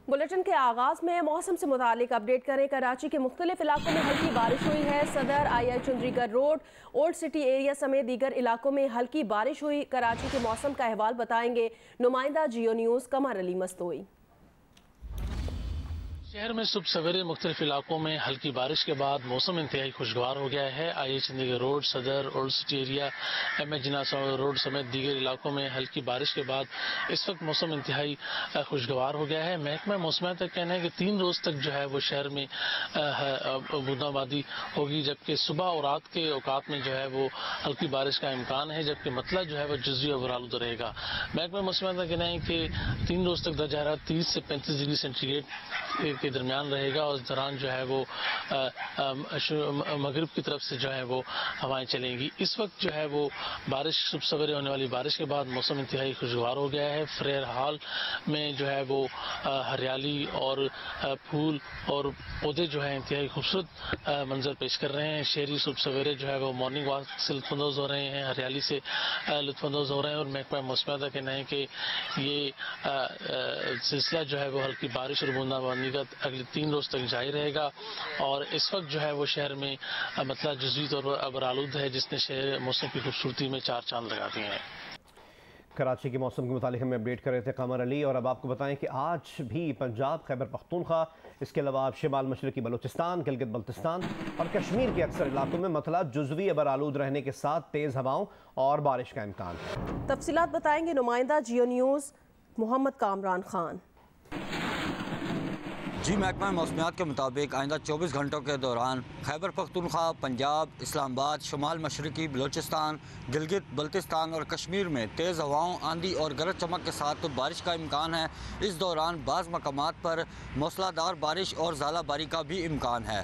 Bulletin के आगाज में मौसम से मुतालिक अपडेट करें। कराची के मुख्तलिफ इलाकों में हल्की बारिश हुई है। Saddar, I Chundrigar road, old city area समेत दीगर इलाकों में हल्की बारिश हुई। कराची के मौसम का अहवाल बताएंगे नुमाइंदा जियो न्यूज़ कमर अली मस्तोई। शहर में सुबह सवेरे मुख्तलिफ इलाकों में हल्की बारिश के बाद मौसम इंतहाई खुशगवार हो गया है। आई चंडीगढ़ रोड, सदर, ओल्ड सिटी एरिया, MS जिन्ना रोड समेत दीगर इलाकों में हल्की बारिश के बाद इस वक्त मौसम इंतहाई खुशगवार हो गया है। महकमा मौसमियात का कहना है कि 3 रोज़ तक जो है वो शहर में बूंदाबांदी होगी, जबकि सुबह और रात के औकात में जो है वो हल्की बारिश का इम्कान है, जबकि मतला जो है वो जुज़वी और आलूदा रहेगा। महकमा मौसमियात का कहना है कि 3 रोज़ तक दर्जा हरारत 30 से 35 डिग्री सेंटीग्रेड के दरमियान रहेगा और इस दौरान जो है वो मगरिब की तरफ से जो है वो हवाएं चलेंगी। इस वक्त जो है वो बारिश सुबह सवेरे होने वाली बारिश के बाद मौसम इंतहाई खुशगवार हो गया है। फ्रेयर हाल में जो है वो हरियाली और फूल और पौधे जो है इंतहाई खूबसूरत मंजर पेश कर रहे हैं। शहरी सुबह सवेरे जो है वो मॉर्निंग वॉक से लुत्फानंदोज हो रहे हैं, हरियाली से लुत्फानंदोज हो रहे हैं और महकमा मौसमियात का कहना है कि ये सिलसिला जो है वो हल्की बारिश और बूंदाबांदी का अगले 3 रोज तक जारी रहेगा। और इस वक्त जो है वो शहर में मतलब जुज़वी तौर पर अबरालूद है, जिसने शहर मौसम की खूबसूरती में 4 चांद लगा दिए हैं। कराची के मौसम के मुतालिक हमें अपडेट कर रहे थे कमर अली। और अब आपको बताएं कि आज भी पंजाब, खैबर पख्तूनख्वा, इसके अलावा शिमाल मशरकी बलूचिस्तान, गिलगित बल्तिस्तान और कश्मीर के अक्सर इलाकों में मतला जुज़वी अबरालूद रहने के साथ तेज़ हवाओं और बारिश का इम्कान है। तफसीलात बताएंगे नुमाइंदा जियो न्यूज़ मोहम्मद कामरान खान। जी, महकमा मौसमियात के मुताबिक आइंदा 24 घंटों के दौरान खैबर पख्तूनख्वा, पंजाब, इस्लामाबाद, शुमाल मशरकी बलूचिस्तान, गिलगित बल्तिस्तान और कश्मीर में तेज़ हवाओं, आंधी और गरज चमक के साथ बारिश का इम्कान है। इस दौरान बाज़ मकामात पर मूसलाधार बारिश और ज़ालाबारी का भी इम्कान है।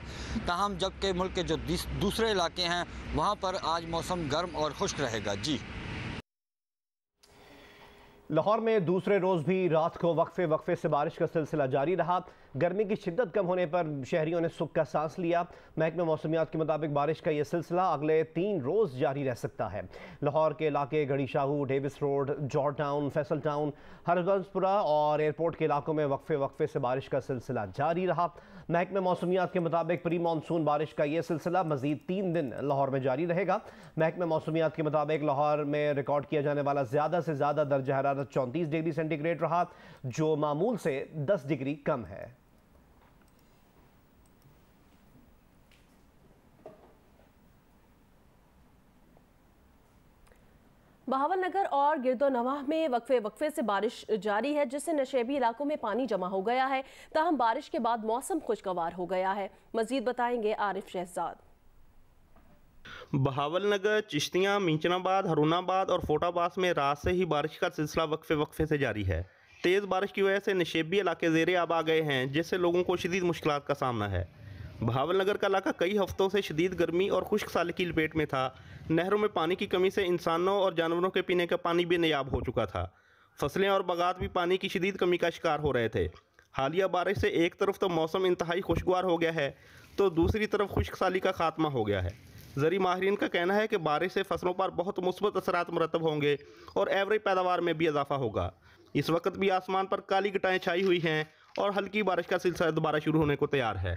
ताहम जबकि मुल्क के जो दूसरे इलाके हैं वहाँ पर आज मौसम गर्म और खुश्क रहेगा। जी, लाहौर में दूसरे रोज़ भी रात को वक्फे से बारिश का सिलसिला जारी रहा। गर्मी की शिद्दत कम होने पर शहरियों ने सुख का सांस लिया। महकमा मौसमियात के मुताबिक बारिश का यह सिलसिला अगले 3 रोज़ जारी रह सकता है। लाहौर के इलाके Garhi Shahu, Davis road, George town, Faisal town, हरगंजपुरा और एयरपोर्ट के इलाकों में वक्फे से बारिश का सिलसिला जारी रहा। महकमा मौसमियात के मुताबिक प्री मानसून बारिश का यह सिलसिला मजीद 3 दिन लाहौर में जारी रहेगा। महकमा मौसमियात के मुताबिक लाहौर में रिकॉर्ड किया जाने वाला ज़्यादा से ज़्यादा दर्जा हरारत 34 डिग्री सेंटीग्रेड रहा, जो मामूल से 10 डिग्री कम है। बहावलनगर और गिरदोनवाह में वक्फे से बारिश जारी है, जिससे नशेबी इलाकों में पानी जमा हो गया है। ताहम बारिश के बाद मौसम खुशगवार हो गया है। मजीद बताएंगे आरिफ शहजाद। बहावलनगर, चिश्तियाँ, मींचनाबाद, हरूनाबाद और फोटाबाद में रात से ही बारिश का सिलसिला वक्फे से जारी है। तेज़ बारिश की वजह से नशेबी इलाके ज़ेरे आब आ गए हैं, जिससे लोगों को शदीद मुश्किलात का सामना है। बहावलनगर का इलाका कई हफ्तों से शदीद गर्मी और खुश्क साली की लपेट में था। नहरों में पानी की कमी से इंसानों और जानवरों के पीने का पानी भी नायाब हो चुका था। फसलें और बागात भी पानी की शदीद कमी का शिकार हो रहे थे। हालिया बारिश से एक तरफ तो मौसम इंतहाई खुशगवार हो गया है, तो दूसरी तरफ खुश्क साली का खात्मा हो गया है। ज़री माहिरीन का कहना है कि बारिश से फसलों पर बहुत मुस्बत असरात मुरतब होंगे और एवरेज पैदावार में भी इजाफा होगा। इस वक्त भी आसमान पर काली घटाएं छाई हुई हैं और हल्की बारिश का सिलसिला दोबारा शुरू होने को तैयार है।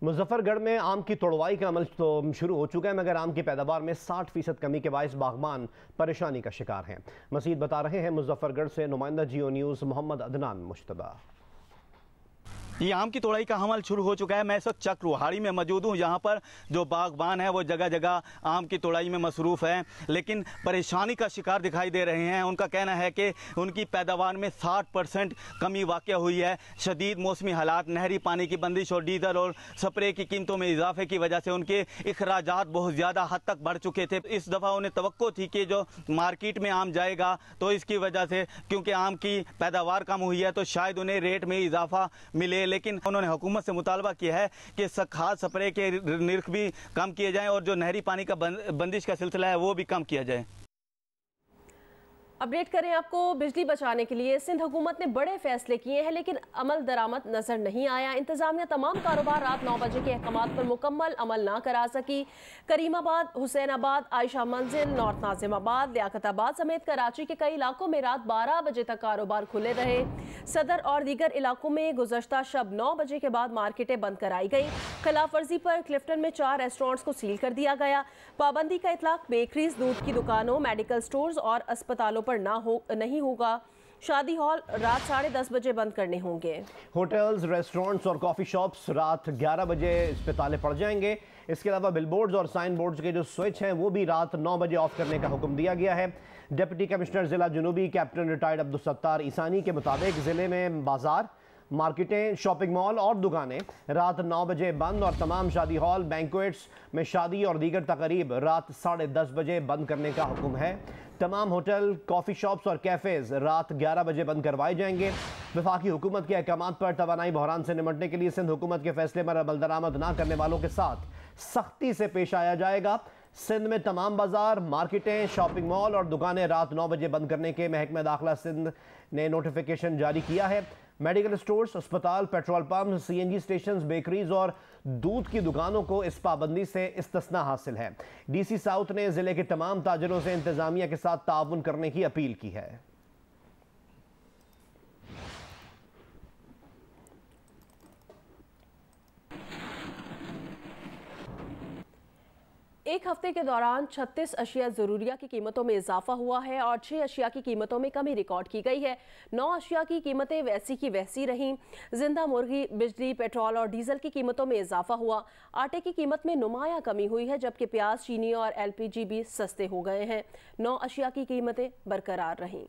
मुजफ्फरगढ़ में आम की तोड़वाई का अमल तो शुरू हो चुका है, मगर आम की पैदावार में 60% कमी के बायस बागबान परेशानी का शिकार हैं। मज़ीद बता रहे हैं मुजफ्फरगढ़ से नुमाइंदा जियो न्यूज़ मोहम्मद अदनान मुश्तबा। ये आम की तोड़ाई का अमल शुरू हो चुका है। मैं इस वक्त चक रूहाड़ी में मौजूद हूँ, जहाँ पर जो बागबान है वो जगह जगह आम की तोड़ाई में मसरूफ़ हैं, लेकिन परेशानी का शिकार दिखाई दे रहे हैं। उनका कहना है कि उनकी पैदावार में 60% कमी वाक़या हुई है। शदीद मौसमी हालात, नहरी पानी की बंदिश और डीजल और स्प्रे की कीमतों में इजाफे की वजह से उनके अखराजात बहुत ज़्यादा हद तक बढ़ चुके थे। इस दफ़ा उन्हें तवक्को थी कि जो मार्केट में आम जाएगा, तो इसकी वजह से क्योंकि आम की पैदावार कम हुई है तो शायद उन्हें रेट में इजाफा मिले, लेकिन उन्होंने हुकूमत से मुतालबा किया है कि खाद स्प्रे के निर्ख भी कम किए जाएं और जो नहरी पानी का बंदिश का सिलसिला है वो भी कम किया जाए। अपडेट करें आपको। बिजली बचाने के लिए सिंध हुकूमत ने बड़े फैसले किए हैं, लेकिन अमल दरामद नजर नहीं आया। इंतजामिया तमाम कारोबार रात 9 बजे के अहकामात पर मुकम्मल अमल ना करा सकी। करीमाबाद, हुसैनाबाद, आयशा मंजिल, नॉर्थ नाजिमाबाद, लियाकताबाद समेत कराची के कई इलाकों में रात 12 बजे तक कारोबार खुले रहे। सदर और दीगर इलाकों में गुज़श्ता शब 9 बजे के बाद मार्केटें बंद कराई गई। खिलाफ वर्जी पर क्लिफ्टन में 4 रेस्टोरेंट्स को सील कर दिया गया। पाबंदी का इतलाक बेकरीज, दूध की दुकानों, मेडिकल स्टोर्स और अस्पतालों पर नहीं होगा। शादी हॉल रात 10:30 बजे बंद करने होंगे। होटल्स, रेस्टोरेंट्स और कॉफ़ी शॉप्स रात 11 बजे इस पे ताले पड़ जाएंगे। इसके अलावा बिलबोर्ड्स और साइन बोर्ड्स के जो स्विच हैं वो भी रात 9 बजे ऑफ करने का हुक्म दिया गया है। डिप्टी कमिश्नर ज़िला जनूबी कैप्टन रिटायर्ड अब्दुल सत्तार ईसानी के मुताबिक ज़िले में बाजार, मार्केटें, शॉपिंग मॉल और दुकानें रात 9 बजे बंद और तमाम शादी हॉल, बैंक्वेट्स में शादी और दीगर तकरीब रात 10:30 बजे बंद करने का हुक्म है। तमाम होटल, कॉफ़ी शॉप्स और कैफ़ेज़ रात 11 बजे बंद करवाए जाएंगे। वफाकी हुकूमत के अहकामात पर तवानाई बहरान से निमटने के लिए सिंध हुकूमत के फैसले पर अमल दरामद ना करने वालों के साथ सख्ती से पेश आया जाएगा। सिंध में तमाम बाजार, मार्केटें, शॉपिंग मॉल और दुकानें रात 9 बजे बंद करने के महकमा दाखिला सिंध ने नोटिफिकेशन जारी किया है। मेडिकल स्टोर्स, अस्पताल, petrol pump, CNG stations, bakeries और दूध की दुकानों को इस पाबंदी से इस्तिस्ना हासिल है। DC साउथ ने जिले के तमाम ताजिरों से इंतजामिया के साथ ताउन करने की अपील की है। एक हफ्ते के दौरान 36 अशिया ज़रूरिया की कीमतों में इजाफा हुआ है और 6 अशिया की कीमतों में कमी रिकॉर्ड की गई है। 9 अशिया की कीमतें वैसी की वैसी रहीं। जिंदा मुर्गी, बिजली, पेट्रोल और डीजल की कीमतों में इजाफा हुआ। आटे की कीमत में नुमाया कमी हुई है, जबकि प्याज, चीनी और LPG भी सस्ते हो गए हैं। 9 अशिया की कीमतें बरकरार रहीं।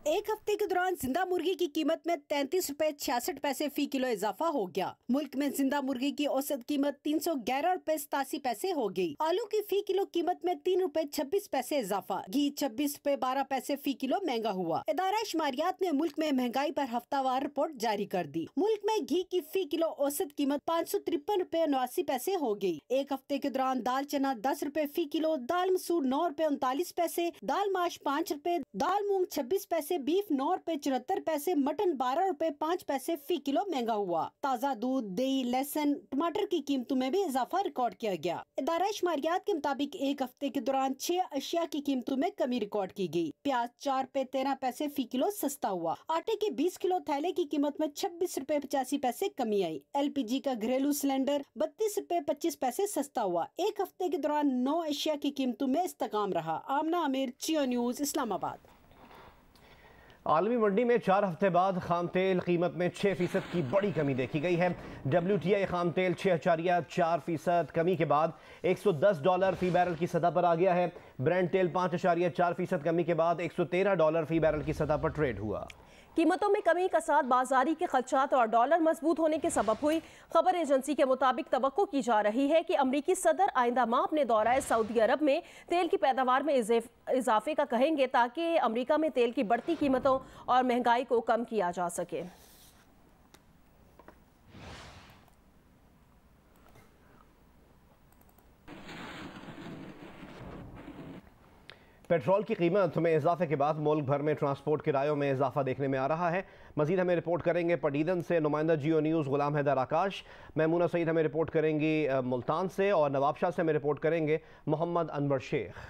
एक हफ्ते के दौरान जिंदा मुर्गी की कीमत में 33 रुपए 66 पैसे फी किलो इजाफा हो गया। मुल्क में जिंदा मुर्गी की औसत कीमत 311 रुपए 87 पैसे हो गई। आलू की फी किलो कीमत में 3 रुपए 26 पैसे इजाफा। घी 26 रुपए 12 पैसे फी किलो महंगा हुआ। इदारा शुमारियात ने मुल्क में महंगाई पर हफ्तावार रिपोर्ट जारी कर दी। मुल्क में घी की फी किलो औसत कीमत 553 रुपए 89 पैसे हो गई। एक हफ्ते के दौरान दाल चना 10 रुपए फी किलो, दाल मसूर 9 रुपए 39 पैसे, दाल माश 5 रुपए, दाल मूंग 26 पैसे, बीफ 9 रुपए 74 पैसे, मटन 12 रुपए 5 पैसे फी किलो महंगा हुआ। ताज़ा दूध, दही, लहसुन, टमाटर की कीमतों में भी इजाफा रिकॉर्ड किया गया। इदारा शुमारियात के मुताबिक एक हफ्ते के दौरान 6 अशिया की कीमतों में कमी रिकॉर्ड की गई। प्याज 4 रुपए 13 पैसे फी किलो सस्ता हुआ। आटे के 20 किलो थैले की कीमत में 26 रुपए 85 पैसे कमी आई। LPG का घरेलू सिलेंडर 32 रुपए 25 पैसे सस्ता हुआ। एक हफ्ते के दौरान 9 अशिया की कीमतों में इस्तेकाम रहा। आमना आमिर, जियो न्यूज, इस्लामाबाद। आलमी मंडी में 4 हफ्ते बाद खाम तेल कीमत में 6% की बड़ी कमी देखी गई है। WTI खाम तेल 6.4% कमी के बाद $110 फी बैरल की सतह पर आ गया है। ब्रेंट तेल 5.4% कमी के बाद $113 फी बैरल की सतह पर ट्रेड हुआ। कीमतों में कमी का साथ बाजारी के खदशात और डॉलर मजबूत होने के सबब हुई। खबर एजेंसी के मुताबिक तवक्को की जा रही है कि अमरीकी सदर आइंदा माह अपने दौरा सऊदी अरब में तेल की पैदावार में इजाफे का कहेंगे, ताकि अमरीका में तेल की बढ़ती कीमतों और महंगाई को कम किया जा सके। पेट्रोल की कीमत में इजाफे के बाद मुल्क भर में ट्रांसपोर्ट किरायों में इजाफा देखने में आ रहा है। मजीद हमें रिपोर्ट करेंगे पडीदन से नुमाइंदा जियो न्यूज़ गुलाम हैदर आकाश। महमूना सईद हमें रिपोर्ट करेंगी मुल्तान से और नवाबशाह से हमें रिपोर्ट करेंगे मोहम्मद अनवर शेख।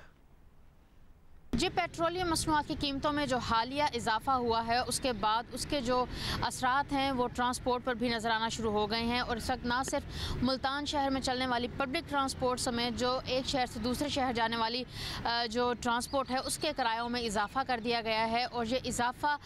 जी, पेट्रोलियम मसनूआत की कीमतों में जो हालिया इजाफा हुआ है उसके बाद उसके जो असरात हैं वो ट्रांसपोर्ट पर भी नज़र आना शुरू हो गए हैं। और इस वक्त ना सिर्फ मुल्तान शहर में चलने वाली पब्लिक ट्रांसपोर्ट समेत जो एक शहर से दूसरे शहर जाने वाली जो ट्रांसपोर्ट है उसके किरायों में इजाफा कर दिया गया है। और ये इजाफा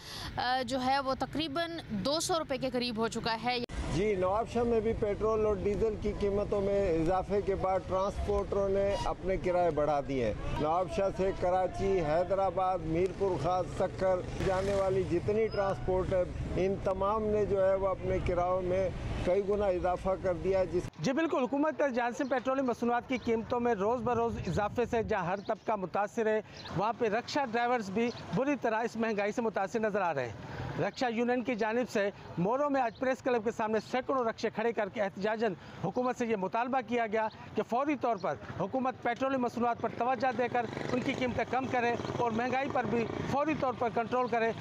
जो है वो तकरीबन 200 रुपये के करीब हो चुका है। जी, नवाबशाह में भी पेट्रोल और डीजल की कीमतों में इजाफे के बाद ट्रांसपोर्टरों ने अपने किराए बढ़ा दिए हैं। नवाबशाह से कराची, हैदराबाद, मीरपुर खास, सक्कर जाने वाली जितनी ट्रांसपोर्ट है इन तमाम ने जो है वो अपने किरायों में कई गुना इजाफा कर दिया। जी बिल्कुल, हुकूमत का जहाँ से पेट्रोलियम मसनूआत की कीमतों में रोज़ बरोज़ इजाफे से जहाँ हर तबका मुतासिर है, वहाँ पे रक्षा ड्राइवर्स भी बुरी तरह इस महंगाई से मुतासिर नज़र आ रहे हैं। रक्षा यूनियन की जानिब से मोरो में आज प्रेस क्लब के सामने सैकड़ों रक्षे खड़े करके एहतजाजन हुकूमत से ये मुतालबा किया गया कि फौरी तौर पर हुकूमत पेट्रोलियम मसनूआत पर तवज्जो देकर उनकी कीमतें कम करे और महंगाई पर भी फौरी तौर पर कंट्रोल करे।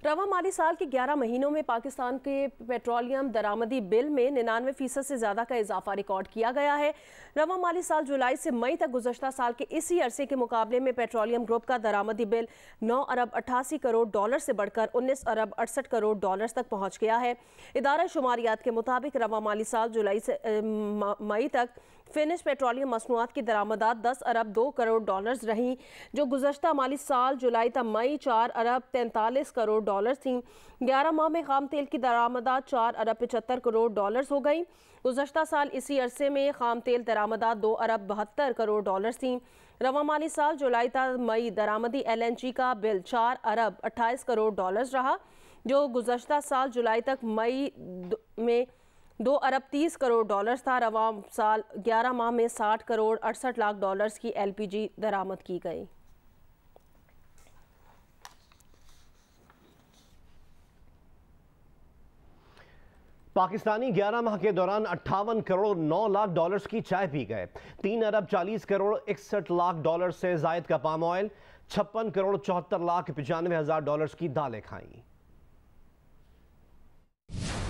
रवा माली साल के 11 महीनों में पाकिस्तान के पेट्रोलियम दरामदी बिल में 99% से ज़्यादा का इजाफा रिकॉर्ड किया गया है। रवा माली साल जुलाई से मई तक गुज़श्ता साल के इसी अरसे के मुकाबले में पेट्रोलियम ग्रुप का दरामदी बिल 9 अरब 88 करोड़ डॉलर से बढ़कर 19 अरब 68 करोड़ डॉलर तक पहुँच गया है। इदारा शुमारियात के मुताबिक रवा माली साल जुलाई से मई तक फिनिश पेट्रोलियम मसनूआत की दरामदात 10 अरब 2 करोड़ डॉलर्स रहीं, जो गुज़श्ता माली साल जुलाई तक मई 4 अरब 43 करोड़ डॉलर्स थीं। 11 माह में खाम तेल की दरामदात 4 अरब 75 करोड़ डॉलर्स हो गई। गुज़श्ता साल इसी अरसे में खाम तेल दरामदात 2 अरब 72 करोड़ डॉलर्स थीं। रवा माली साल जुलाई तक मई दरामदी LNG का बिल 4 अरब 28 करोड़ डॉलर्स रहा, जो गुज़श्ता साल जुलाई तक मई में 2 अरब 30 करोड़ डॉलर्स था। रवा साल 11 माह में 60 करोड़ 68 लाख डॉलर्स की LPG दरामद की गई। पाकिस्तानी 11 माह के दौरान 58 करोड़ 9 लाख डॉलर्स की चाय पी गए। 3 अरब 40 करोड़ 61 लाख डॉलर से जायद का पाम ऑयल, 56 करोड़ 74 लाख 95 हजार डॉलर्स की दालें खाईं।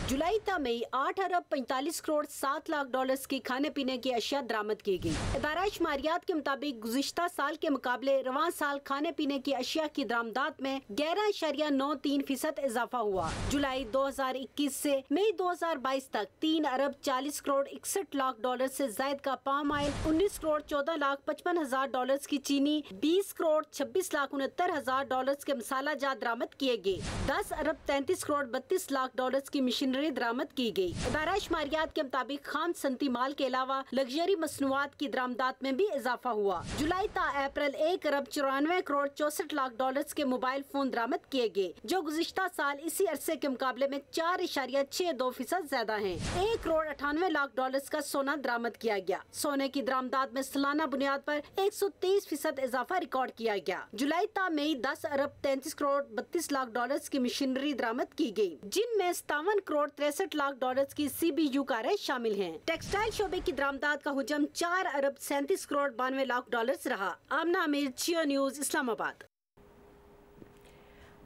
जुलाई तक मई 8 अरब 45 करोड़ 7 लाख डॉलर्स की खाने पीने की अशिया दरामद की गई। इदारा शुमारियात के मुताबिक गुज़िश्ता साल के मुकाबले रवां साल खाने पीने की अशिया की दरामदात में 11.93% इजाफा हुआ। जुलाई 2021 से मई 2022 तक 3 अरब 40 करोड़ 61 लाख डॉलर से जायद का पाम ऑयल, 19 करोड़ 14 लाख 55 हजार डॉलर्स की चीनी, 20 करोड़ 26 लाख 69 हजार डॉलर्स के मसाला जात दरामद किए गए। 10 अरब 33 करोड़ 32 लाख डॉलर्स की मशीनरी दरामद की गई। इदारा शुमारियात के मुताबिक खाम सनती माल के अलावा लग्जरी मसनूआत की दरामदात में भी इजाफा हुआ। जुलाई ता अप्रैल 1 अरब 94 करोड़ 64 लाख डॉलर्स के मोबाइल फोन दरामद किए गए, जो गुज़िश्ता साल इसी अरसे के मुकाबले में 4.62% ज्यादा हैं। 1 करोड़ 98 लाख डॉलर्स का सोना दरामद किया गया। सोने की दरामदात में सालाना बुनियाद पर 123% इजाफा रिकॉर्ड किया गया। जुलाई ता मई 10 अरब 33 करोड़ 32 लाख डॉलर्स की मशीनरी दरामद की गई, जिनमें 57 करोड़ 63 लाख डॉलर्स की CBU कारें शामिल हैं। टेक्सटाइल शोबे की दरामदात का हुजम 4 अरब 37 करोड़ 92 लाख डॉलर्स रहा। आमना आमिर, जियो न्यूज, इस्लामाबाद।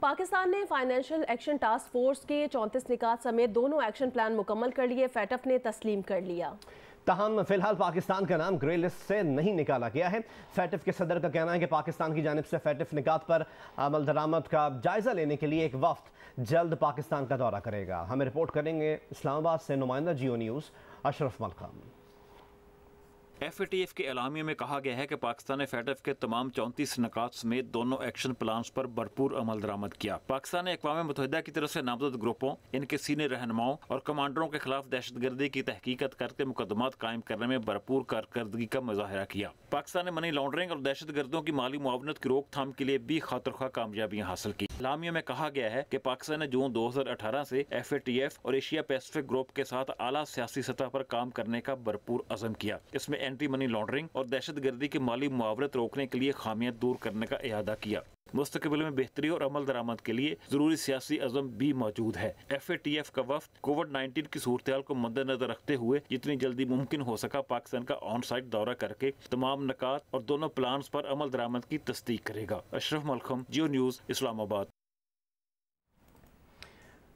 पाकिस्तान ने फाइनेंशियल एक्शन टास्क फोर्स के 34 निकात समेत दोनों एक्शन प्लान मुकम्मल कर लिए, फैटफ ने तस्लीम कर लिया। ताहम फिलहाल पाकिस्तान का नाम ग्रे लिस्ट से नहीं निकाला गया है। फैटफ के सदर का कहना है कि पाकिस्तान की जानिब से फैटफ निकात पर अमल दरामद का जायजा लेने के लिए एक वफ्द जल्द पाकिस्तान का दौरा करेगा। हमें रिपोर्ट करेंगे इस्लामाबाद से नुमाइंदा जियो न्यूज़ अशरफ मलकाम। FATF के एलामिया में कहा गया है कि पाकिस्तान ने फैटफ के तमाम 34 निकात समेत दोनों एक्शन प्लान्स पर भरपूर अमल दरामद किया। पाकिस्तान ने अक़वाम मुत्तहिदा की तरफ से नामजद ग्रुपों, इनके सीनियर रहनुमाओं और कमांडरों के खिलाफ दहशतगर्दी की तहकीकत करके मुकदमात कायम करने में भरपूर कारकर्दगी का मुजाहरा किया। पाकिस्तान ने मनी लॉन्ड्रिंग और दहशतगर्दों की माली मुआवनत की रोकथाम के लिए भी खातरख्वाह कामयाबियाँ हासिल की। एलामिया में कहा गया है कि पाकिस्तान ने जून 2018 से FATF और एशिया पैसिफिक ग्रुप के साथ आला सियासी सतह पर काम करने का भरपूर अज़म किया। इसमें एंटी मनी लॉन्ड्रिंग और दहशतगर्दी की माली मुआवनत रोकने के लिए खामियां दूर करने का इरादा किया। मुस्तकबिल में बेहतरी और अमल दरामद के लिए जरूरी सियासी अज़म भी मौजूद है। FATF का वफ्द कोविड-19 की सूरत को मद्देनजर रखते हुए जितनी जल्दी मुमकिन हो सका पाकिस्तान का ऑन साइट दौरा करके तमाम निकात और दोनों प्लान्स पर अमल दरामद की तस्दीक करेगा। अशरफ मलखम, जियो न्यूज़, इस्लामाबाद।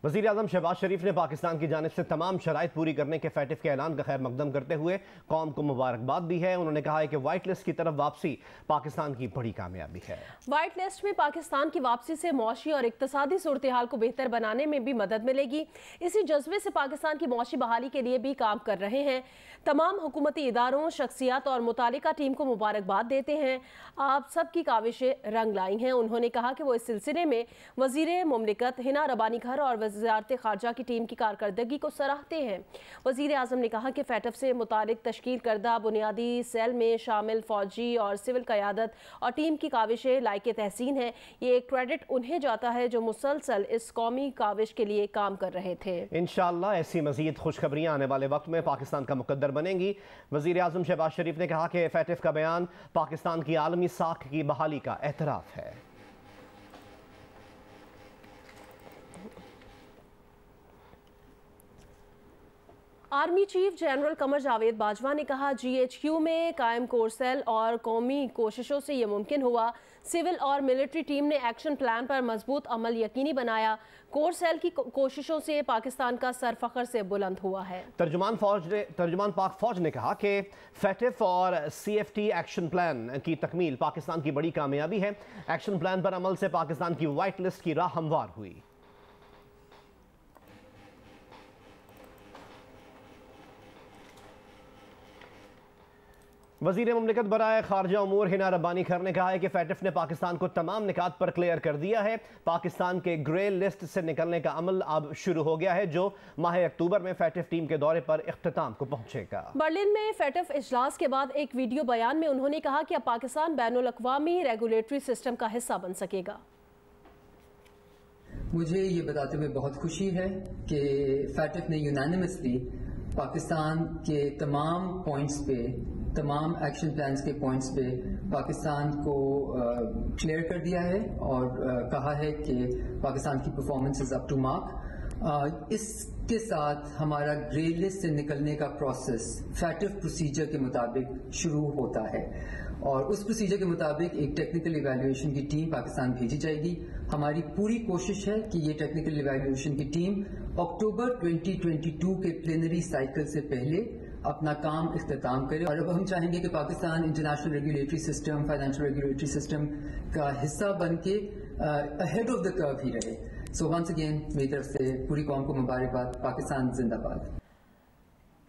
वज़ीर आज़म शहबाज शरीफ ने पाकिस्तान की जानिब से तमाम शराइत पूरी करने के फैटफ के ऐलान का खैर मकदम करते हुए कौम को मुबारकबाद दी है। उन्होंने कहा है कि वाइट लिस्ट की तरफ वापसी पाकिस्तान की बड़ी कामयाबी है। वाइट लिस्ट में पाकिस्तान की वापसी से मौशी और इक्तसादी सूरत हाल को बेहतर बनाने में भी मदद मिलेगी। इसी जज्बे से पाकिस्तान की मौशी बहाली के लिए भी काम कर रहे हैं। तमाम हुकूमती इदारों, शख्सियात और मुतालिका टीम को मुबारकबाद देते हैं। आप सबकी काविशें रंग लाई हैं। उन्होंने कहा कि वो इस सिलसिले में वज़ीर मुमलिकत हिना रबानी घर और वज़ारत ख़ारजा की टीम की कारकर्दगी को सराहते हैं। वज़ीर आज़म ने कहा कि फैटफ से मुतालिक तश्कील करदा बुनियादी सेल में शामिल फ़ौजी और सिविल क़यादत और टीम की काविशें लायक तहसीन है। ये एक क्रेडिट उन्हें जाता है जो मुसलसल इस कौमी काविश के लिए काम कर रहे थे। इंशाअल्लाह ऐसी मज़ीद खुशखबरियाँ आने वाले वक्त में पाकिस्तान का मुकद्दर बनेंगी। वज़ीर आज़म शहबाज शरीफ ने कहा कि फैटफ का बयान पाकिस्तान की आलमी साख की बहाली का एतराफ़ है। Army chief general Qamar Javed Bajwa ने कहा, GHQ में कायम कोर सेल और कौमी कोशिशों से ये मुमकिन हुआ। सिविल और मिलिट्री टीम ने एक्शन प्लान पर मजबूत अमल यकीनी बनाया। कोर सेल की कोशिशों से पाकिस्तान का सर फख्र से बुलंद हुआ है। तर्जुमान पाक फौज ने कहा कि फैटिफ और CFT एक्शन प्लान की तकमील पाकिस्तान की बड़ी कामयाबी है। एक्शन प्लान पर अमल से पाकिस्तान की वाइट लिस्ट की राह हमवार हुई। वज़ीर मुमलिकत बराए खारजा उमूर हिना रब्बानी खर ने कहा है कि फैटिफ ने पाकिस्तान को तमाम निकात पर क्लियर कर दिया है। पाकिस्तान के ग्रे लिस्ट से निकलने का अमल अब शुरू हो गया है, जो माह अक्टूबर में फैटिफ टीम के दौरे पर इख्तिताम को पहुंचेगा। बर्लिन में फैटिफ इजलास के बाद एक वीडियो बयान में उन्होंने कहा कि अब पाकिस्तान बैनुल अक़वामी रेगुलेटरी सिस्टम का हिस्सा बन सकेगा। मुझे ये बताते हुए बहुत खुशी है कि फैटिफ ने यूनानिमसली पाकिस्तान के तमाम पॉइंट्स पे, तमाम एक्शन प्लान्स के पॉइंट्स पे पाकिस्तान को क्लियर कर दिया है और कहा है कि पाकिस्तान की performance is up to mark. इसके साथ हमारा ग्रे लिस्ट से निकलने का प्रोसेस फैटिफ प्रोसीजर के मुताबिक शुरू होता है और उस प्रोसीजर के मुताबिक एक टेक्निकल इवैल्यूएशन की टीम पाकिस्तान भेजी जाएगी। हमारी पूरी कोशिश है कि ये टेक्निकल इवैल्यूएशन की टीम अक्टूबर 2022 के प्लेनरी साइकिल से पहले अपना काम इख्तिताम करे और अब हम चाहेंगे कि Pakistan international regulatory system, financial regulatory system का हिस्सा बन के अहेड ऑफ द कर्व ही रहे। सो वंस अगेन मेरी तरफ से पूरी कौम को मुबारकबाद। पाकिस्तान जिंदाबाद।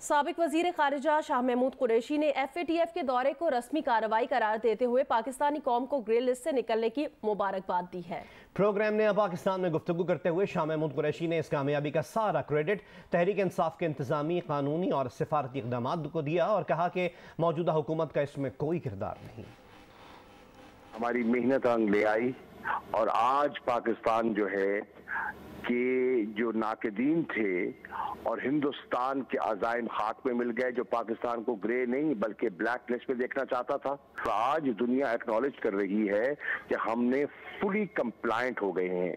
साबिक वजीर खारिजा शाह महमूद कुरैशी ने FATF के दौरे को रस्मी कार्रवाई करार देते हुए पाकिस्तानी कौम को ग्रे लिस्ट से निकलने की मुबारकबाद दी है। प्रोग्राम ने पाकिस्तान में गुफ्तगू करते हुए शाह महमूद कुरैशी ने इस कामयाबी का सारा क्रेडिट तहरीक इंसाफ के इंतजामी, कानूनी और सिफारती इक़दामात को दिया और कहा कि मौजूदा हुकूमत का इसमें कोई किरदार नहीं। हमारी मेहनत रंग ले आई और आज पाकिस्तान जो है कि जो नाक़दीन थे और हिंदुस्तान के अज़ाइम खाक में मिल गए, जो पाकिस्तान को ग्रे नहीं बल्कि ब्लैक लिस्ट में देखना चाहता था, तो आज दुनिया एक्नॉलेज कर रही है कि हमने फुली कंप्लायंट हो गए हैं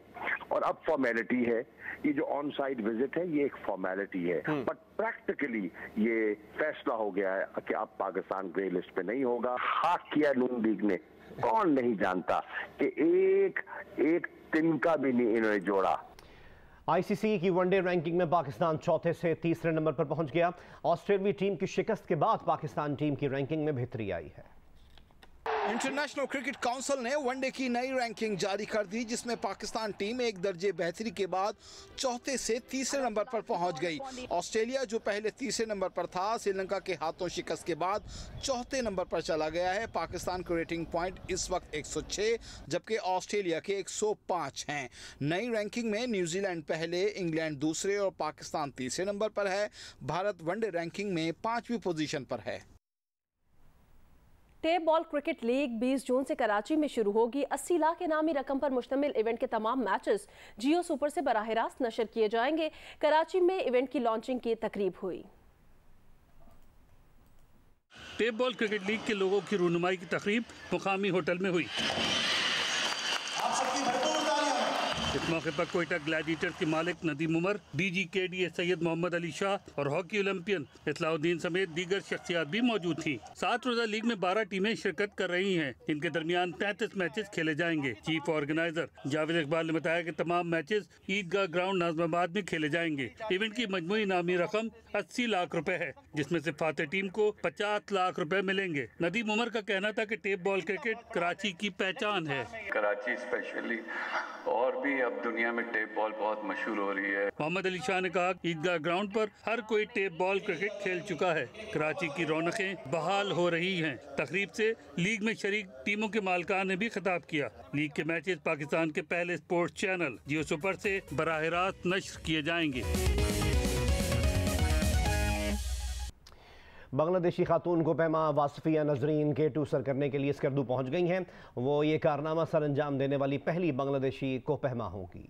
और अब फॉर्मेलिटी है। ये जो ऑन साइट विजिट है ये एक फॉर्मेलिटी है, बट प्रैक्टिकली ये फैसला हो गया है कि अब पाकिस्तान ग्रे लिस्ट पे नहीं होगा। खाक किया नून लीग ने, कौन नहीं जानता कि एक तिनका भी नहीं इन्होंने जोड़ा। ICC की वनडे रैंकिंग में पाकिस्तान चौथे से तीसरे नंबर पर पहुंच गया। ऑस्ट्रेलियाई टीम की शिकस्त के बाद पाकिस्तान टीम की रैंकिंग में बेहतरी आई है। इंटरनेशनल क्रिकेट काउंसिल ने वनडे की नई रैंकिंग जारी कर दी, जिसमें पाकिस्तान टीम एक दर्जे बेहतरी के बाद चौथे से तीसरे नंबर पर पहुंच गई। ऑस्ट्रेलिया जो पहले तीसरे नंबर पर था, श्रीलंका के हाथों शिकस्त के बाद चौथे नंबर पर चला गया है। पाकिस्तान के रेटिंग पॉइंट इस वक्त 106 जबकि ऑस्ट्रेलिया के 105 हैं। नई रैंकिंग में न्यूजीलैंड पहले, इंग्लैंड दूसरे और पाकिस्तान तीसरे नंबर पर है। भारत वनडे रैंकिंग में 5वीं पोजीशन पर है। टेप बॉल क्रिकेट लीग 20 जून से कराची में शुरू होगी। 80 लाख इनामी रकम पर मुश्तमिल इवेंट के तमाम मैचेस जियो सुपर से बराह रास्त नशर किए जाएंगे। कराची में इवेंट की लॉन्चिंग की तकरीब हुई। टेप बॉल क्रिकेट लीग के लोगों की रहनुमाई की तकरीब मुकामी होटल में हुई। इस मौके पर कोयटा ग्लैडिएटर्स के मालिक नदीम उमर, DG KDA सैयद मोहम्मद अली शाह और हॉकी ओलंपियन इस्लाउद्दीन समेत दीगर शख्सियात भी मौजूद थी। 7 रोजा लीग में 12 टीमें शिरकत कर रही हैं। इनके दरमियान 33 मैचेस खेले जाएंगे। चीफ ऑर्गेनाइजर जावेद इकबाल ने बताया कि तमाम मैचेस ईदगाह ग्राउंड नाज़िमाबाद में खेले जाएंगे। इवेंट की मजमूई इनामी रकम 80 लाख रुपए है, जिसमें से फाते टीम को 50 लाख रुपए मिलेंगे। नदीम उमर का कहना था कि टेप बॉल क्रिकेट कराची की पहचान है। कराची स्पेशली और भी अब दुनिया में टेप बॉल बहुत मशहूर हो रही है। मोहम्मद अली शाह ने कहा ईदगाह ग्राउंड पर हर कोई टेप बॉल क्रिकेट खेल चुका है। कराची की रौनकें बहाल हो रही हैं। तकरीब से लीग में शरीक टीमों के मालिकान ने भी खिताब किया। लीग के मैचेस पाकिस्तान के पहले स्पोर्ट्स चैनल जियो सुपर से बराह रास्त नश्र किए जाएंगे। बांग्लादेशी खातून को पहमा वासफिया नजरीन के टूसर करने के लिए स्कर्दू पहुंच गई हैं। वो ये कारनामा सर अंजाम देने वाली पहली बांग्लादेशी को पहमा होगी।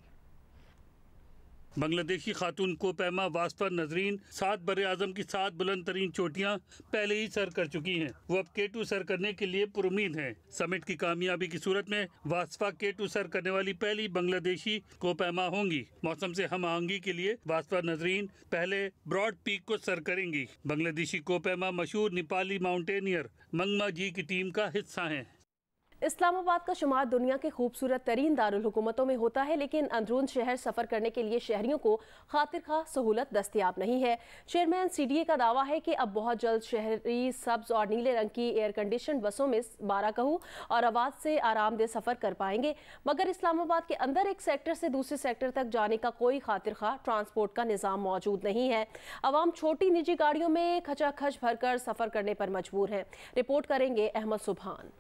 बांग्लादेशी खातून कोपैमा वास्फा नजरीन 7 बर-ए-आज़म की 7 बुलंद तरीन चोटियाँ पहले ही सर कर चुकी हैं। वो अब K2 सर करने के लिए पुरुमीद हैं। समिट की कामयाबी की सूरत में वास्फा K2 सर करने वाली पहली बांग्लादेशी कोपैमा होंगी। मौसम से हम आहंगी के लिए वास्फा नजरीन पहले ब्रॉड पीक को सर करेंगी। बांग्लादेशी कोपैमा मशहूर नेपाली माउंटेनियर मंगमा जी की टीम का हिस्सा हैं। इस्लामाबाद का शुमार दुनिया के खूबसूरत तरीन दारुल हुकूमतों में होता है, लेकिन अंदरून शहर सफ़र करने के लिए शहरियों को खातिर खा सहूलत दस्तियाब नहीं है। चेयरमैन CDA का दावा है कि अब बहुत जल्द शहरी सब्ज़ और नीले रंग की एयर कंडीशन बसों में 12 कहू और आवाज़ से आरामदेह सफ़र कर पाएंगे, मगर इस्लामाबाद के अंदर एक सेक्टर से दूसरे सेक्टर तक जाने का कोई खातिर खा ट्रांसपोर्ट का निज़ाम मौजूद नहीं है। अवाम छोटी निजी गाड़ियों में खचाखच भरकर सफ़र करने पर मजबूर है। रिपोर्ट करेंगे अहमद सुबहान।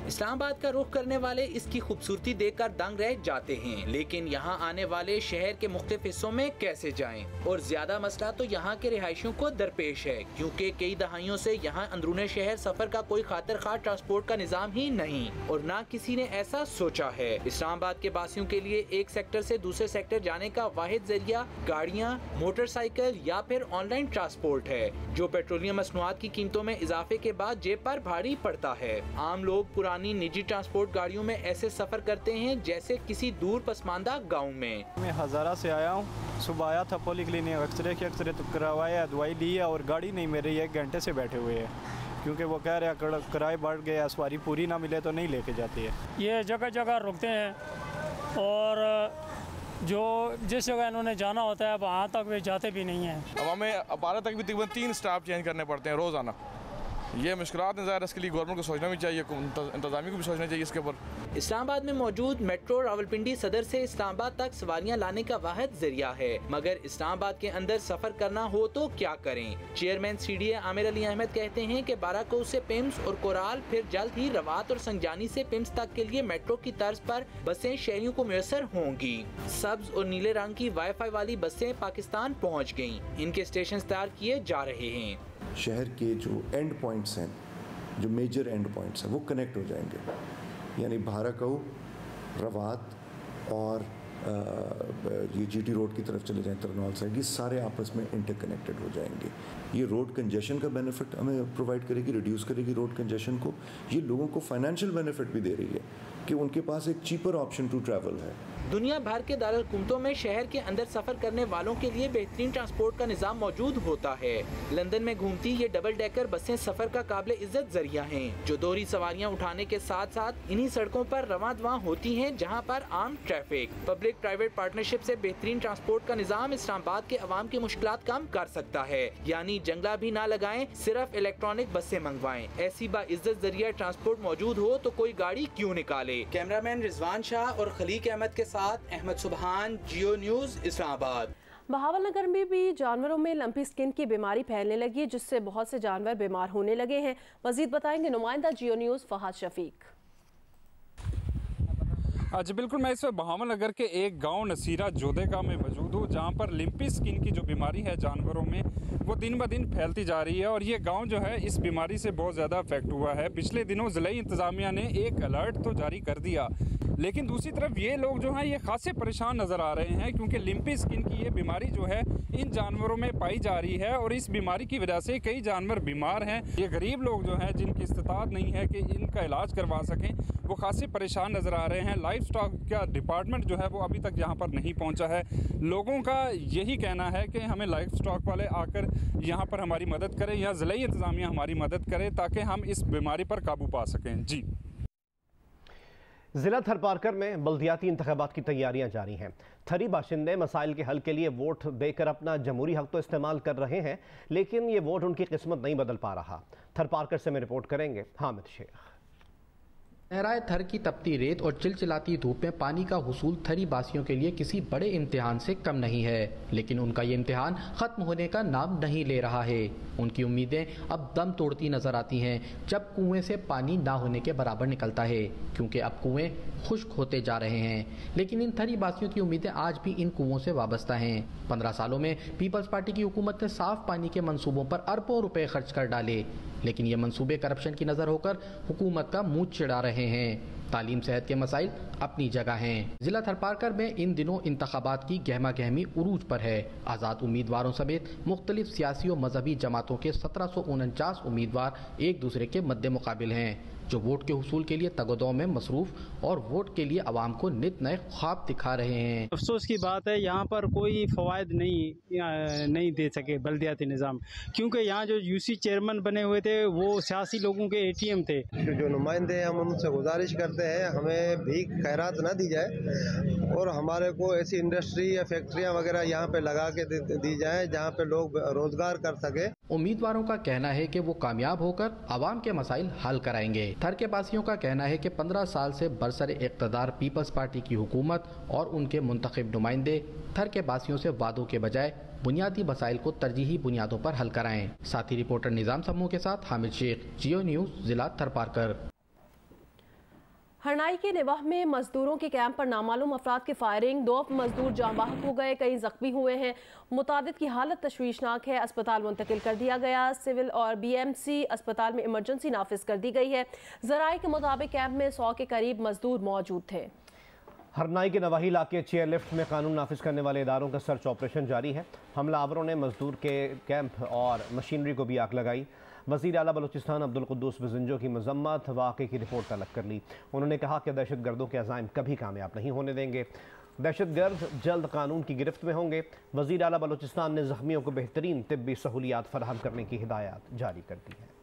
इस्लामाबाद का रुख करने वाले इसकी खूबसूरती देखकर दंग रह जाते हैं, लेकिन यहाँ आने वाले शहर के मुख्तलिफ हिस्सों में कैसे जाएं? और ज्यादा मसला तो यहाँ के रिहायशियों को दरपेश है, क्योंकि कई दहाइयों से यहाँ अंदरूने शहर सफर का कोई खातिर खा ट्रांसपोर्ट का निज़ाम ही नहीं और न किसी ने ऐसा सोचा है। इस्लामाबाद के बासियों के लिए एक सेक्टर से दूसरे सेक्टर जाने का वाहिद जरिया गाड़ियाँ, मोटरसाइकिल या फिर ऑनलाइन ट्रांसपोर्ट है, जो पेट्रोलियम मसनूआत की कीमतों में इजाफे के बाद जेब पर भारी पड़ता है। आम लोग पुरानी निजी ट्रांसपोर्ट गाड़ियों में ऐसे सफर करते हैं जैसे किसी दूर पसमानदा गांव में। मैं हज़ारा से आया हूँ, सुबह आया था पॉलीक्लिनिक, एक्सरे तो करवाया, दवाई ली है और गाड़ी नहीं मिल रही है, 1 घंटे से बैठे हुए हैं, क्योंकि वो कह रहे हैं किराए बढ़ गया, सवारी पूरी ना मिले तो नहीं लेके जाती है। ये जगह जगह रुकते हैं और जो जिस जगह इन्होंने जाना होता है वहाँ तक वे जाते भी नहीं हैं। अब हमें 12 तक भी तकरीबन 3 स्टाफ चेंज करने पड़ते हैं रोज़ाना। ये मुश्किलात नज़र, इसके लिए गवर्नमेंट को सोचना भी चाहिए, इंतज़ामी को भी सोचना चाहिए इसके ऊपर। इस्लामाबाद में मौजूद मेट्रो रावलपिंडी सदर से इस्लामाबाद तक सवारियां लाने का वाहिद जरिया है, मगर इस्लामाबाद के अंदर सफर करना हो तो क्या करें? चेयरमैन CDA आमिर अली अहमद कहते हैं कि बाराकोट से पिम्स और कोराल, फिर जल्द ही रवात और संजानी से पिम्स तक के लिए मेट्रो की तर्ज पर बसें शहरियों को मुयसर होंगी। सब्ज और नीले रंग की वाईफाई वाली बसें पाकिस्तान पहुँच गयी, इनके स्टेशन तैयार किए जा रहे हैं। शहर के जो एंड पॉइंट्स हैं, जो मेजर एंड पॉइंट्स हैं, वो कनेक्ट हो जाएंगे, यानी भाराकाऊ, रवात और ये GT रोड की तरफ चले जाएं, तरनौल साइड, ये सारे आपस में इंटरकनेक्टेड हो जाएंगे। ये रोड कंजेशन का बेनिफिट हमें प्रोवाइड करेगी, रिड्यूस करेगी रोड कंजेशन को। ये लोगों को फाइनेंशियल बेनिफिट भी दे रही है कि उनके पास एक चीपर ऑप्शन टू ट्रैवल है। दुनिया भर के दारुल हुकूमतों में शहर के अंदर सफर करने वालों के लिए बेहतरीन ट्रांसपोर्ट का निज़ाम मौजूद होता है। लंदन में घूमती ये डबल डेकर बसें सफर का काबिल इज्जत जरिया हैं, जो दोहरी सवारियां उठाने के साथ साथ इन्हीं सड़कों पर रवां दवां होती हैं जहां पर आम ट्रैफिक। पब्लिक प्राइवेट पार्टनरशिप से बेहतरीन ट्रांसपोर्ट का निज़ाम इस्लामाबाद के अवाम की मुश्किलात कम कर सकता है, यानी जंगला भी ना लगाएं, सिर्फ इलेक्ट्रॉनिक बसें मंगवाएं। ऐसी बाइज्जत जरिया ट्रांसपोर्ट मौजूद हो तो कोई गाड़ी क्यों निकाले। कैमरामैन रिजवान शाह और खलीक अहमद के साथ अहमद सुबहान, जियो न्यूज़, इस्लामाबाद। बहावलनगर में भी जानवरों में लंपी स्किन की बीमारी फैलने लगी है, जिससे बहुत से जानवर बीमार होने लगे हैं। मजीद बताएंगे नुमाइंदा जियो न्यूज़ फहाद शफीक। जी बिल्कुल, मैं इस वक्त बहावलनगर के एक गांव नसीरा जोदेगा में मौजूद हूँ, जहां पर लिम्पी स्किन की जो बीमारी है जानवरों में वो दिन ब दिन फैलती जा रही है और ये गांव जो है इस बीमारी से बहुत ज़्यादा अफेक्ट हुआ है। पिछले दिनों ज़िलाई इंतज़ामिया ने एक अलर्ट तो जारी कर दिया, लेकिन दूसरी तरफ ये लोग जो हैं ये खासे परेशान नज़र आ रहे हैं, क्योंकि लिम्पी स्किन की ये बीमारी जो है इन जानवरों में पाई जा रही है और इस बीमारी की वजह से कई जानवर बीमार हैं। ये गरीब लोग जो हैं जिनकी इस्तिताअत नहीं है कि इनका इलाज करवा सकें, वो खासे परेशान नज़र आ रहे हैं। लाइफ स्टॉक का डिपार्टमेंट जो है वो अभी तक यहाँ पर नहीं पहुँचा है। लोगों का यही कहना है कि हमें लाइफ स्टॉक वाले आकर यहाँ पर हमारी मदद करें या ज़िलाई इंतज़ामिया हमारी मदद करे ताकि हम इस बीमारी पर काबू पा सकें। जी, जिला थरपारकर में बल्दियाती इंतखाबात की तैयारियां जारी हैं। थरी बाशिंदे मसाइल के हल के लिए वोट देकर अपना जमहूरी हक तो इस्तेमाल कर रहे हैं, लेकिन ये वोट उनकी किस्मत नहीं बदल पा रहा। थरपारकर से मैं रिपोर्ट करेंगे हामिद शेख। सहराए थर की तपती रेत और चिलचिलाती धूप में पानी का हुसूल थरी बासियों के लिए किसी बड़े इम्तिहान से कम नहीं है, लेकिन उनका ये इम्तिहान खत्म होने का नाम नहीं ले रहा है। उनकी उम्मीदें अब दम तोड़ती नजर आती हैं जब कुएं से पानी ना होने के बराबर निकलता है, क्योंकि अब कुएं खुश्क होते जा रहे हैं। लेकिन इन थरी बासियों की उम्मीदें आज भी इन कुओं से वाबस्ता हैं। 15 सालों में पीपल्स पार्टी की हुकूमत ने साफ पानी के मंसूबों पर अरबों रुपए खर्च कर डाले, लेकिन ये मंसूबे करप्शन की नजर होकर हुकूमत का मुंह चिढ़ा रहे हैं। तालीम सेहत के मसाइल अपनी जगह हैं। जिला थरपारकर में इन दिनों इंतखाबात की गहमा गहमी उरूज पर है। आज़ाद उम्मीदवारों समेत मुख्तलिफ सियासी और मजहबी जमातों के 1749 उम्मीदवार एक दूसरे के मद्दे मुकाबिल हैं, जो वोट के हुसूल के लिए तगदौ में मसरूफ और वोट के लिए आवाम को नित नए ख्वाब दिखा रहे हैं। अफसोस की बात है, यहाँ पर कोई फवायद नहीं दे सके बल्दियाती निज़ाम, क्योंकि यहाँ जो यूसी चेयरमैन बने हुए थे वो सियासी लोगों के ATM थे। जो नुमाइंदे हम उनसे गुजारिश करते हैं हमें भीख खैरात ना दी जाए और हमारे को ऐसी इंडस्ट्री या फैक्ट्रियाँ वगैरह यहाँ पे लगा के दी जाए जहाँ पे लोग रोजगार कर सके। उम्मीदवारों का कहना है कि वो कामयाब होकर आवाम के मसाइल हल कराएंगे। थरकेबासियों का कहना है कि 15 साल से बरसर इक़्तिदार पीपल्स पार्टी की हुकूमत और उनके मुंतखब नुमाइंदे थरकेबासियों से वादों के बजाय बुनियादी मसाइल को तरजीही बुनियादों पर हल कराएं। साथी रिपोर्टर निज़ाम समूह के साथ हामिद शेख, जियो न्यूज़, जिला थरपारकर। हरनाई के निवाह में मजदूरों के कैंप पर नामालूम अफराद की फायरिंग, 2 मजदूर जाँ बाहक हो गए, कई जख्मी हुए हैं। मुतादिद की हालत तशवीशनाक है, अस्पताल मुंतकिल कर दिया गया। सिविल और BMC अस्पताल में इमरजेंसी नाफिज कर दी गई है। ज़राए के मुताबिक कैंप में 100 के करीब मजदूर मौजूद थे। हरनाई के नवाही इलाके चेयर लिफ्ट में कानून नाफिज करने वाले इदारों का सर्च ऑपरेशन जारी है। हमलावरों ने मजदूर के कैंप और मशीनरी को भी आग लगाई। वज़ीर आला बलूचिस्तान अब्दुल कुद्दूस बिज़ंजो की मज़म्मत वाक़े की रिपोर्ट तलब कर ली। उन्होंने कहा कि दहशत गर्दों के अज़ाइम कभी कामयाब नहीं होने देंगे। दहशत गर्द जल्द कानून की गिरफ्त में होंगे। वज़ीर आला बलूचिस्तान ने ज़ख्मियों को बेहतरीन तिब्बी सहूलियात फराहम करने की हिदायत जारी कर दी है।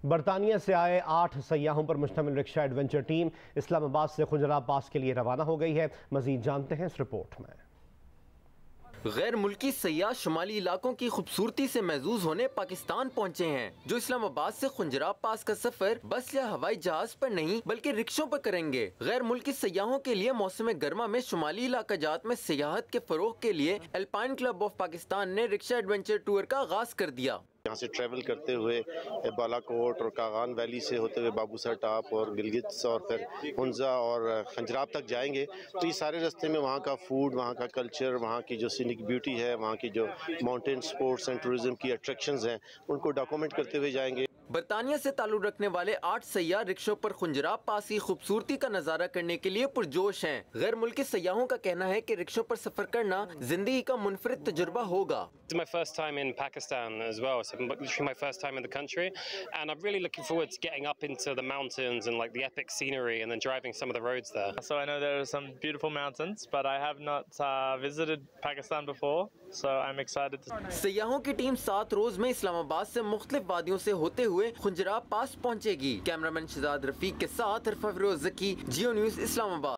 बरतानिया से आए 8 सयाहों पर मुश्तमिल रिक्शा एडवेंचर टीम इस्लामाबाद से खुजरा पास के लिए रवाना हो गई है। मज़ीद जानते हैं इस रिपोर्ट में। गैर मुल्की सयाह शुमाली इलाकों की खूबसूरती से महजूज होने पाकिस्तान पहुँचे हैं, जो इस्लामाबाद से खुंजराब पास का सफर बस या हवाई जहाज पर नहीं बल्कि रिक्शों पर करेंगे। गैर मुल्की सयाहों के लिए मौसम गर्मा में शुमाली इलाका जात में सियाहत के फरोग के लिए अल्पाइन क्लब ऑफ पाकिस्तान ने रिक्शा एडवेंचर टूर का आगाज कर दिया। यहाँ से ट्रैवल करते हुए बालाकोट और कागान वैली से होते हुए बाबूसर टॉप और गिलगित और फिर हुंजा और खंजराब तक जाएंगे। तो ये सारे रास्ते में वहाँ का फूड, वहाँ का कल्चर, वहाँ की जो सीनिक ब्यूटी है, वहाँ की जो माउंटेन स्पोर्ट्स एंड टूरिज्म की अट्रैक्शंस हैं, उनको डॉक्यूमेंट करते हुए जाएंगे। बरतानिया से ताल्लुक रखने वाले 8 सयाह रिक्शों पर खुंजराब पास की खूबसूरती का नजारा करने के लिए पुरजोश हैं। गैर मुल्की सयाहों का कहना है कि रिक्शों पर सफर करना जिंदगी का मुनफरिद तजुर्बा होगा। It's my first time in Pakistan as well, so literally my first time in the country, and I'm really looking forward to getting up into the mountains and like the epic scenery and then driving some of the roads there. So I know there are some beautiful mountains, but I have not visited Pakistan before, so I'm excited to. सयाहों की team 7 रोज में इस्लामाबाद से मुख्तलिफ वादियों से होते हुए खुंजराब पास पहुंचेगी। Cameraman Shahzad Rafiq के साथ अरफा फिरोज ज़की, जियो न्यूज़, इस्लामाबाद।